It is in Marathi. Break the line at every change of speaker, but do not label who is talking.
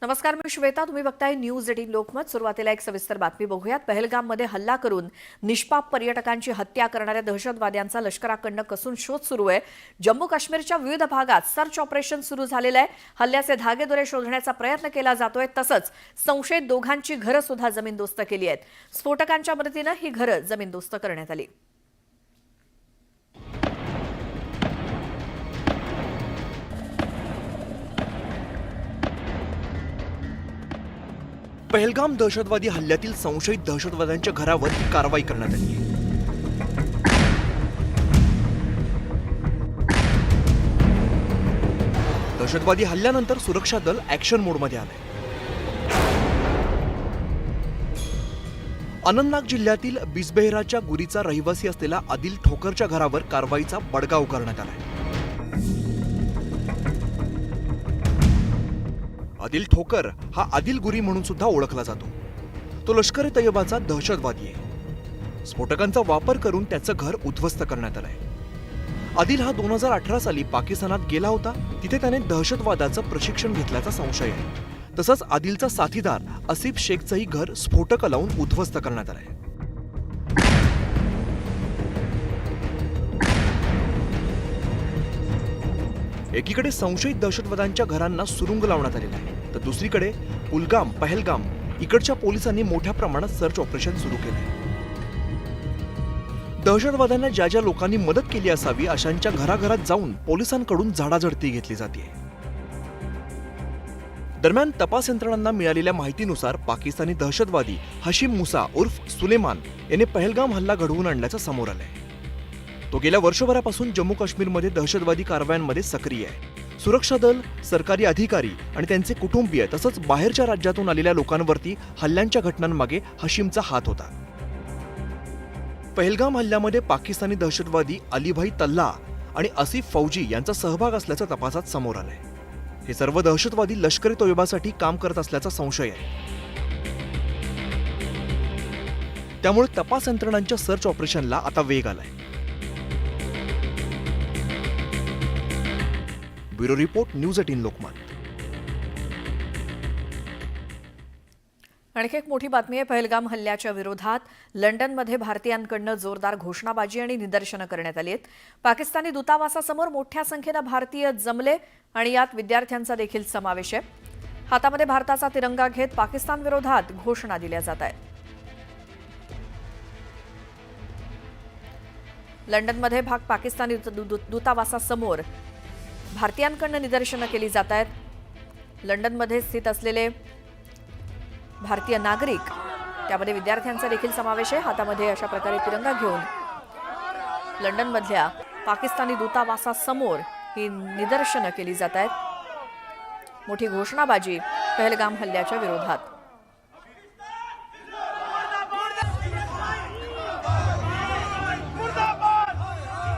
नमस्कार, मी श्वेता. तुम्ही बघताय न्यूज 18 लोकमत. सुरुवातीला एक सविस्तर बातमी बघूयात. पहलगाममध्ये हल्ला करून निष्पाप पर्यटकांची हत्या करणाऱ्या दहशतवाद्यांचा लष्कराकडनं कसून शोध सुरू आहे. जम्मू काश्मीरच्या विविध भागात सर्च ऑपरेशन सुरू झालेलं आहे. हल्ल्याचे धागेदोरे शोधण्याचा प्रयत्न केला जातोय. तसंच संशयित दोघांची घरं सुद्धा जमीनदोस्त केली आहेत. स्फोटकांच्या मदतीनं ही घरं जमीनदोस्त करण्यात आली.
पहलगाम दहशतवादी हल्ल्यातील संशयित दहशतवाद्यांच्या घरावर ही कारवाई करण्यात आली आहे. दहशतवादी हल्ल्यानंतर सुरक्षा दल ऍक्शन मोडमध्ये आलंय. अनंतनाग जिल्ह्यातील बिजबेहराच्या गुरीचा रहिवासी असलेला आदिल ठोकरच्या घरावर कारवाईचा बडगा उगारण्यात आलाय. आदिल ठोकर हा आदिल गुरी म्हणून सुद्धा ओळखला जातो. तो लष्कर-ए तैयबाचा दहशतवादी आहे. स्फोटकांचा वापर करून त्याचं घर उद्ध्वस्त करण्यात आलंय. आदिल हा 2018 साली पाकिस्तानात गेला होता. तिथे त्याने दहशतवादाचं प्रशिक्षण घेतल्याचा संशय आहे. तसंच आदिलचा साथीदार आसिफ शेखचंही घर स्फोटक लावून उद्ध्वस्त करण्यात आलंय. एकीकडे संशयित दहशतवाद्यांच्या घरांना सुरुंग लावण्यात आलेला आहे, तर दुसरीकडे कुलगाम, पहलगाम इकडच्या पोलिसांनी मोठ्या प्रमाणात सर्च ऑपरेशन सुरू केलंय. दहशतवाद्यांना ज्या ज्या लोकांनी मदत केली असावी अशांच्या घराघरात जाऊन पोलिसांकडून झाडाझडती घेतली जाते. दरम्यान तपास यंत्रणांना मिळालेल्या माहितीनुसार पाकिस्तानी दहशतवादी हशीम मुसा उर्फ सुलेमान याने पहलगाम हल्ला घडवून आणल्याचं समोर आलंय. तो गेल्या वर्षभरापासून जम्मू काश्मीरमध्ये दहशतवादी कारवायांमध्ये सक्रिय आहे. सुरक्षा दल, सरकारी अधिकारी आणि त्यांचे कुटुंबीय तसंच बाहेरच्या राज्यातून आलेल्या लोकांवरती हल्ल्यांच्या घटनांमागे हशीमचा हात होता. पहलगाम हल्ल्यामध्ये पाकिस्तानी दहशतवादी अलीभाई तल्ला आणि आसिफ फौजी यांचा सहभाग असल्याचं तपासात समोर आलंय. हे सर्व दहशतवादी लष्कर-ए तोयबासाठी काम करत असल्याचा संशय आहे. त्यामुळे तपास यंत्रणांच्या सर्च ऑपरेशनला आता वेग आलाय. Bureau report, news 18 Lokmat.
आणखी एक मोठी बातमी आहे. पहलगाम हल्ल्याच्या विरोधात लंडनमध्ये भारतीयांकडनं जोरदार घोषणाबाजी आणि निदर्शनं करण्यात आली आहेत. पाकिस्तानी दूतावासासमोर मोठ्या संख्येनं भारतीय जमले आणि यात विद्यार्थ्यांचा देखील समावेश आहे. हातामध्ये भारताचा तिरंगा घेत पाकिस्तान विरोधात घोषणा दिल्या जात आहेत. लंडनमध्ये पाकिस्तानी दूतावासासमोर भारतीयांकडनं निदर्शनं केली जात आहेत. लंडनमध्ये स्थित असलेले भारतीय नागरिक, त्यामध्ये विद्यार्थ्यांचा देखील समावेश आहे. हातामध्ये अशा प्रकारे तिरंगा घेऊन लंडनमधल्या पाकिस्तानी दूतावासासमोर ही निदर्शनं केली जात आहेत. मोठी घोषणाबाजी पहलगाम हल्ल्याच्या विरोधात.